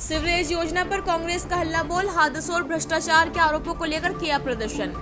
Sewerage योजना पर कांग्रेस का हल्ला बोल, हादसों और भ्रष्टाचार के आरोपों को लेकर किया प्रदर्शन।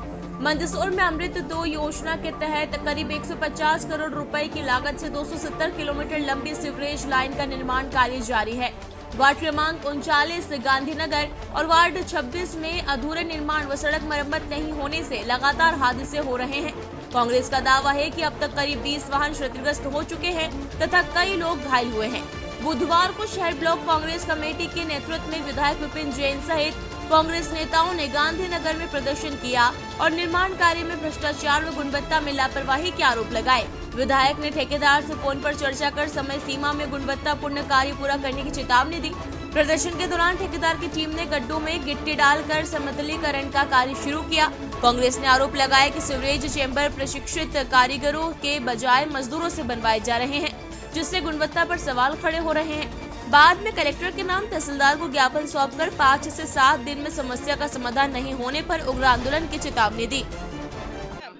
मंदसौर में अमृत 2 योजना के तहत करीब 150 करोड़ रुपए की लागत से 270 किलोमीटर लंबी सीवरेज लाइन का निर्माण कार्य जारी है। वार्ड क्रमांक 39 गांधीनगर और वार्ड 26 में अधूरे निर्माण व सड़क मरम्मत नहीं होने से लगातार हादसे हो रहे हैं। कांग्रेस का दावा है कि अब तक करीब 20 वाहन क्षतिग्रस्त हो चुके हैं तथा कई लोग घायल हुए हैं। बुधवार को शहर ब्लॉक कांग्रेस कमेटी के नेतृत्व में विधायक विपिन जैन सहित कांग्रेस नेताओं ने गांधीनगर में प्रदर्शन किया और निर्माण कार्य में भ्रष्टाचार व गुणवत्ता में लापरवाही के आरोप लगाए। विधायक ने ठेकेदार से फोन पर चर्चा कर समय सीमा में गुणवत्तापूर्ण कार्य पूरा करने की चेतावनी दी। प्रदर्शन के दौरान ठेकेदार की टीम ने गड्ढों में गिट्टी डालकर समतलीकरण का कार्य शुरू किया। कांग्रेस ने आरोप लगाया कि सीवरेज चेंबर प्रशिक्षित कारीगरों के बजाय मजदूरों से बनवाए जा रहे हैं, जिससे गुणवत्ता पर सवाल खड़े हो रहे हैं। बाद में कलेक्टर के नाम तहसीलदार को ज्ञापन सौंपकर 5 से 7 दिन में समस्या का समाधान नहीं होने पर उग्र आंदोलन की चेतावनी दी।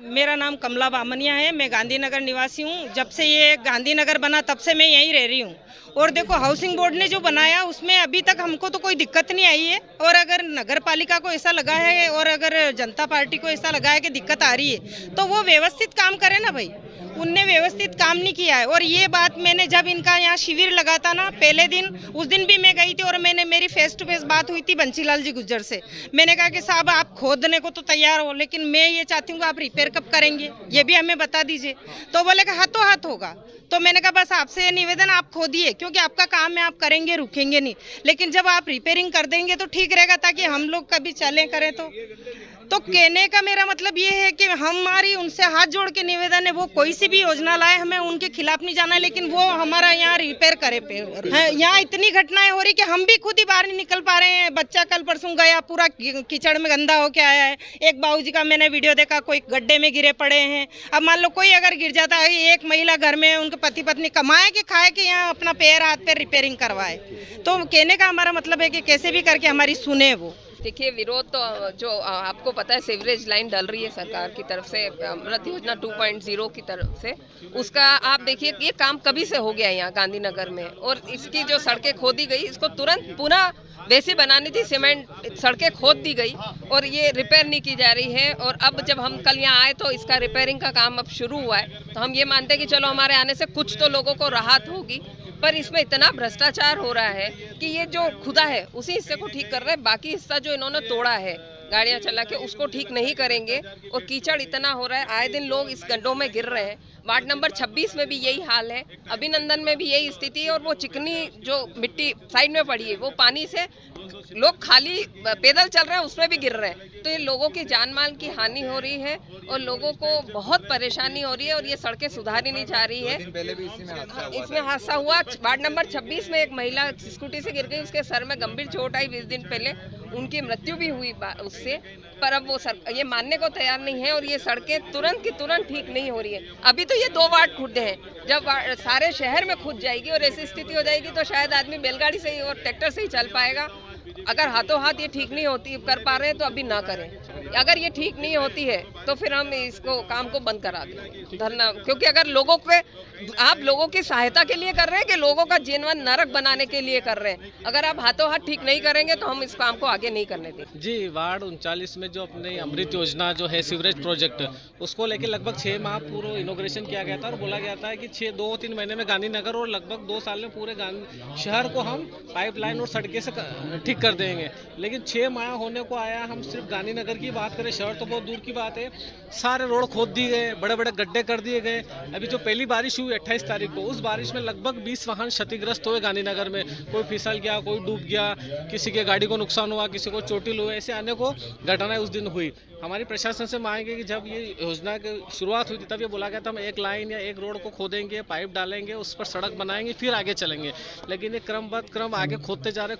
मेरा नाम कमला बामनिया है, मैं गांधीनगर निवासी हूँ। जब से ये गांधीनगर बना तब से मैं यहीं रह रही हूँ। और देखो, हाउसिंग बोर्ड ने जो बनाया उसमें अभी तक हमको तो कोई दिक्कत नहीं आई है। और अगर नगर पालिका को ऐसा लगा है और अगर जनता पार्टी को ऐसा लगा है कि दिक्कत आ रही है तो वो व्यवस्थित काम करे ना भाई। उनने व्यवस्थित काम नहीं किया है। और ये बात मैंने जब इनका यहाँ शिविर लगा था ना, पहले दिन, उस दिन भी मैं गई थी और मेरी फेस टू फेस बात हुई थी बंसीलाल जी गुज्जर से। मैंने कहा कि साहब आप खोदने को तो तैयार हो, लेकिन मैं ये चाहती हूँ आप रिपेयर कब करेंगे ये भी हमें बता दीजिए। तो बोले कि हाथों हाथ होगा। तो मैंने कहा बस आपसे ये निवेदन, आप खोदिए, क्योंकि आपका काम है, आप करेंगे, रुकेंगे नहीं। लेकिन जब आप रिपेयरिंग कर देंगे तो ठीक रहेगा, ताकि हम लोग कभी चलें करें। तो कहने का मेरा मतलब ये है कि हमारी उनसे हाथ जोड़ के निवेदन है, वो कोई सी भी योजना लाए, हमें उनके खिलाफ नहीं जाना है, लेकिन वो हमारा यहाँ रिपेयर करे। यहाँ इतनी घटनाएं हो रही कि हम भी खुद ही बाहर नहीं निकल पा रहे हैं। बच्चा कल परसों गया, पूरा कीचड़ में गंदा होके आया है। एक बाबूजी का मैंने वीडियो देखा, कोई गड्ढे में गिरे पड़े हैं। अब मान लो कोई अगर गिर जाता है, एक महिला घर में, उनके पति पत्नी कमाए कि खाए कि यहाँ अपना पैर हाथ पे रिपेयरिंग करवाए। तो कहने का हमारा मतलब है कि कैसे भी करके हमारी सुने वो। देखिए, विरोध तो जो आपको पता है, सीवरेज लाइन डल रही है सरकार की तरफ से, अमृत योजना 2.0 की तरफ से। उसका आप देखिए, ये काम कभी से हो गया यहाँ गांधीनगर में। और इसकी जो सड़कें खोदी गई, इसको तुरंत पुनः वैसे बनानी थी, सीमेंट सड़कें खोद दी गई और ये रिपेयर नहीं की जा रही है। और अब जब हम कल यहाँ आए तो इसका रिपेयरिंग का काम अब शुरू हुआ है। तो हम ये मानते हैं कि चलो हमारे आने से कुछ तो लोगों को राहत होगी, पर इसमें इतना भ्रष्टाचार हो रहा है कि ये जो खुदा है उसी हिस्से को ठीक कर रहे हैं, बाकी हिस्सा जो इन्होंने तोड़ा है गाड़ियां चला के, उसको ठीक नहीं करेंगे। और कीचड़ इतना हो रहा है, आए दिन लोग इस गड्ढों में गिर रहे हैं। वार्ड नंबर 26 में भी यही हाल है, अभिनंदन में भी यही स्थिति है। और वो चिकनी जो मिट्टी साइड में पड़ी है, वो पानी से लोग खाली पैदल चल रहे हैं, उसमें भी गिर रहे हैं। तो ये लोगों की जान माल की हानि हो रही है और लोगों को बहुत परेशानी हो रही है। और ये सड़कें सुधारी नहीं जा रही है। इसमें हादसा हुआ वार्ड नंबर 26 में, एक महिला स्कूटी से गिर गई, उसके सर में गंभीर चोट आई। 20 दिन पहले उनकी मृत्यु भी हुई उससे। पर अब वो ये मानने को तैयार नहीं है और ये सड़कें तुरंत की तुरंत ठीक नहीं हो रही है। अभी तो ये 2 वार्ड खुदे हैं, जब सारे शहर में खुद जाएगी और ऐसी स्थिति हो जाएगी तो शायद आदमी बैलगाड़ी से ही और ट्रैक्टर से ही चल पाएगा। अगर हाथों हाथ ये ठीक नहीं होती कर पा रहे हैं तो अभी ना करें। अगर ये ठीक नहीं होती है तो फिर हम इसको काम को बंद करा देंगे, धरना। क्योंकि अगर लोगों पे, आप लोगों की सहायता के लिए कर रहे हैं कि लोगों का जीवन नरक बनाने के लिए कर रहे हैं? अगर आप हाथों हाथ ठीक नहीं करेंगे तो हम इस काम को आगे नहीं करने देंगे। जी, वार्ड 39 में जो अपने अमृत योजना जो है सीवरेज प्रोजेक्ट, उसको लेके लगभग 6 माह पूरा इनोग्रेशन किया गया था और बोला गया था कि 2-3 महीने में गांधीनगर और लगभग 2 साल में पूरे शहर को हम पाइपलाइन और सड़कें से ठीक कर देंगे। लेकिन 6 माह होने को आया, हम सिर्फ गांधीनगर की बात करें, शहर तो बहुत दूर की बात है। सारे रोड खोद दिए गए, बड़े बड़े गड्ढे कर दिए गए। अभी जो पहली बारिश हुई 28 तारीख को, उस बारिश में लगभग 20 वाहन क्षतिग्रस्त हुए गांधीनगर में। कोई फिसल गया, कोई डूब गया, किसी के गाड़ी को नुकसान हुआ, किसी को चोटिल हुए, ऐसे आने को घटनाएं उस दिन हुई। हमारी प्रशासन से मांगे कि जब ये योजना की शुरुआत हुई थी तब ये बोला गया था हम एक लाइन या एक रोड को खोदेंगे, पाइप डालेंगे, उस पर सड़क बनाएंगे, फिर आगे चलेंगे। लेकिन ये क्रम आगे खोदते जा रहे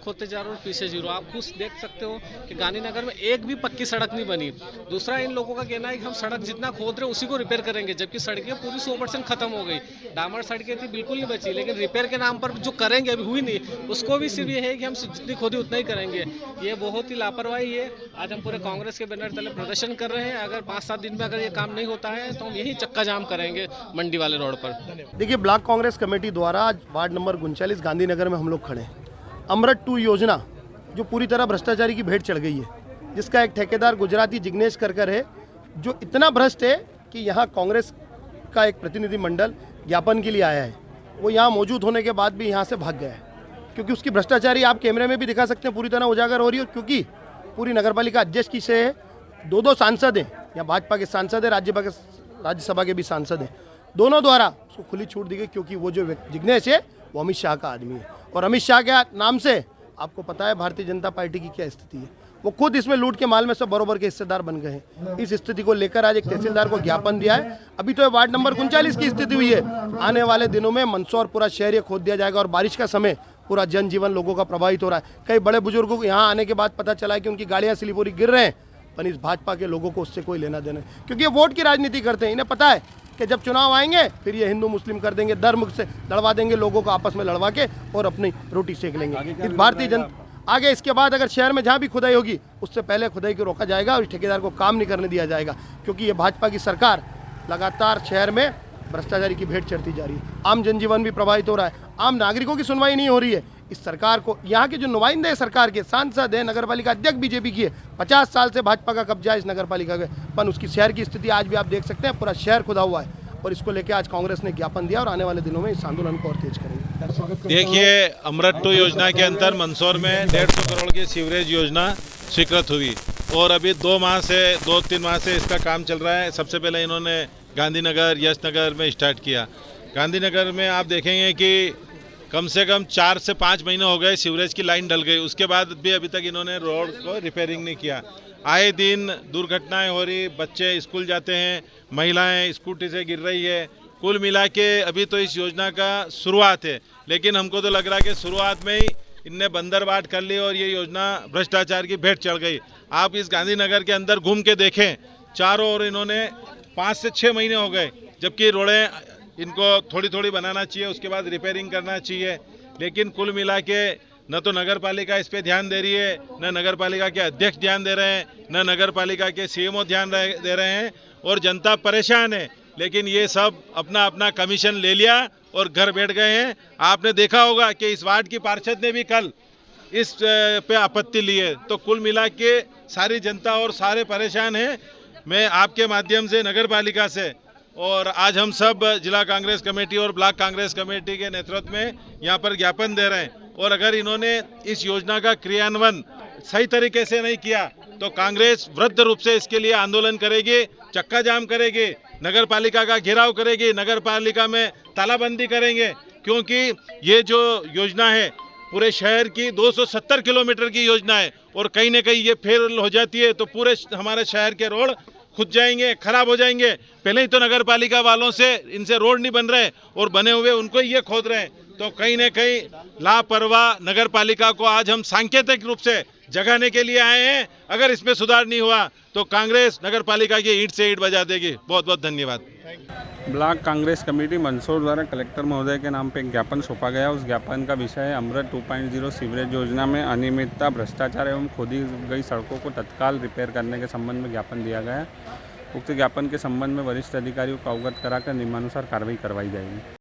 और पीछे जीरो। आप खुद देख सकते हो कि गांधीनगर में एक भी पक्की सड़क नहीं बनी। दूसरा, इन लोगों का कहना है कि हम सड़क जितना खोद रहे हैं उसी को रिपेयर करेंगे, जबकि सड़कें पूरी 100% खत्म हो गई। डामर सड़कें थी, बिल्कुल नहीं बची, लेकिन रिपेयर के नाम पर जो करेंगे अभी हुई नहीं, उसको भी सिर्फ ये है कि हम जितनी खोदी उतना ही करेंगे। ये बहुत ही लापरवाही है। आज हम पूरे कांग्रेस के बैनर तले प्रदर्शन कर रहे हैं। अगर 5-7 दिन में अगर ये काम नहीं होता है तो हम यही चक्का जाम करेंगे मंडी वाले रोड पर। देखिए, ब्लॉक कांग्रेस कमेटी द्वारा आज वार्ड नंबर 39 गांधीनगर में हम लोग खड़े हैं। अमृत 2 योजना जो पूरी तरह भ्रष्टाचारी की भेंट चढ़ गई है, जिसका एक ठेकेदार गुजराती जिग्नेश कर है, जो इतना भ्रष्ट है कि यहाँ कांग्रेस का एक प्रतिनिधि मंडल ज्ञापन के लिए आया है। वो यहाँ मौजूद होने के बाद भी यहाँ से भाग गया है, क्योंकि उसकी भ्रष्टाचारी आप कैमरे में भी दिखा सकते हैं पूरी तरह उजागर हो रही है। और क्योंकि पूरी नगरपालिका अध्यक्ष की से है, 2 सांसद हैं, या भाजपा के सांसद है, राज्यसभा के भी सांसद हैं, दोनों द्वारा उसको खुली छूट दी गई, क्योंकि वो जो जिग्नेश है वो अमित शाह का आदमी है। और अमित शाह के नाम से आपको पता है भारतीय जनता पार्टी की क्या स्थिति है। वो खुद इसमें लूट के माल में सब बरोबर के हिस्सेदार बन गए हैं। इस स्थिति को लेकर आज एक तहसीलदार को ज्ञापन दिया है। अभी तो वार्ड नंबर 39 की स्थिति हुई है, आने वाले दिनों में मंदसौर पूरा शहर ये खोद दिया जाएगा। और बारिश का समय पूरा जनजीवन लोगों का प्रभावित हो रहा है। कई बड़े बुजुर्गों को यहाँ आने के बाद पता चला है कि उनकी गाड़ियाँ स्लिप गिर रहे हैं, पर इस भाजपा के लोगों को उससे कोई लेना देना नहीं, क्योंकि ये वोट की राजनीति करते हैं। इन्हें पता है कि जब चुनाव आएंगे फिर ये हिंदू मुस्लिम कर देंगे, धर्म से लड़वा देंगे, लोगों को आपस में लड़वा के और अपनी रोटी सेक लेंगे। इस भारतीय जनता आगे इसके बाद अगर शहर में जहाँ भी खुदाई होगी उससे पहले खुदाई को रोका जाएगा और इस ठेकेदार को काम नहीं करने दिया जाएगा, क्योंकि ये भाजपा की सरकार लगातार शहर में भ्रष्टाचारी की भेंट चढ़ती जा रही है। आम जनजीवन भी प्रभावित हो रहा है, आम नागरिकों की सुनवाई नहीं हो रही है। इस सरकार को, यहाँ के जो नुमाइंदे सरकार के सांसद है, नगरपालिका अध्यक्ष बीजेपी की है, 50 साल से भाजपा का कब्जा है इस नगरपालिका के, पर उसकी शहर की स्थिति आज भी आप देख सकते हैं, पूरा शहर खुदा हुआ है। और इसको लेकर आज कांग्रेस ने ज्ञापन दिया और आने वाले दिनों में इस आंदोलन को और तेज करेंगे। देखिए, अमृत 2 योजना के अंदर मंदसौर में 150 करोड़ की सीवरेज योजना स्वीकृत हुई और अभी 2-3 माह से इसका काम चल रहा है। सबसे पहले इन्होंने गांधीनगर, यशनगर में स्टार्ट किया। गांधीनगर में आप देखेंगे कि कम से कम 4 से 5 महीने हो गए सीवरेज की लाइन डल गई, उसके बाद भी अभी तक इन्होंने रोड को रिपेयरिंग नहीं किया। आए दिन दुर्घटनाएं हो रही, बच्चे स्कूल जाते हैं, महिलाएं स्कूटी से गिर रही है। कुल मिला के अभी तो इस योजना का शुरुआत है, लेकिन हमको तो लग रहा है कि शुरुआत में ही इनने बंदरबाट कर ली और ये योजना भ्रष्टाचार की भेंट चढ़ गई। आप इस गांधीनगर के अंदर घूम के देखें, चारों ओर इन्होंने 5 से 6 महीने हो गए, जबकि रोडें इनको थोड़ी थोड़ी बनाना चाहिए, उसके बाद रिपेयरिंग करना चाहिए। लेकिन कुल मिला के न तो नगर पालिका इस पे ध्यान दे रही है, न नगर पालिका के अध्यक्ष ध्यान दे रहे हैं, न नगर पालिका के सीएमओ ध्यान दे रहे हैं और जनता परेशान है। लेकिन ये सब अपना अपना कमीशन ले लिया और घर बैठ गए हैं। आपने देखा होगा कि इस वार्ड की पार्षद ने भी कल इस पे आपत्ति ली है। तो कुल मिला के सारी जनता और सारे परेशान हैं। मैं आपके माध्यम से नगर पालिका से और आज हम सब जिला कांग्रेस कमेटी और ब्लॉक कांग्रेस कमेटी के नेतृत्व में यहाँ पर ज्ञापन दे रहे हैं। और अगर इन्होंने इस योजना का क्रियान्वयन सही तरीके से नहीं किया तो कांग्रेस वृहद रूप से इसके लिए आंदोलन करेगी, चक्का जाम करेगी, नगर पालिका का घेराव करेगी, नगर पालिका में तालाबंदी करेंगे। क्योंकि ये जो योजना है पूरे शहर की 270 किलोमीटर की योजना है और कहीं ना कहीं ये फेल हो जाती है तो पूरे हमारे शहर के रोड खुद जाएंगे, खराब हो जाएंगे। पहले ही तो नगर पालिका वालों से इनसे रोड नहीं बन रहे और बने हुए उनको ये खोद रहे हैं। तो कहीं न कहीं लापरवाह नगर पालिका को आज हम सांकेतिक रूप से जगाने के लिए आए हैं। अगर इसमें सुधार नहीं हुआ तो कांग्रेस नगर पालिका की ईंट से ईंट बजा देगी। बहुत बहुत धन्यवाद। ब्लॉक कांग्रेस कमेटी मंदसौर द्वारा कलेक्टर महोदय के नाम पे एक ज्ञापन सौंपा गया। उस ज्ञापन का विषय है अमृत 2.0 सीवरेज योजना में अनियमितता, भ्रष्टाचार एवं खोदी गई सड़कों को तत्काल रिपेयर करने के संबंध में ज्ञापन दिया गया है। उक्त ज्ञापन के संबंध में वरिष्ठ अधिकारियों को अवगत कराकर नियमानुसार कार्रवाई करवाई जाएगी।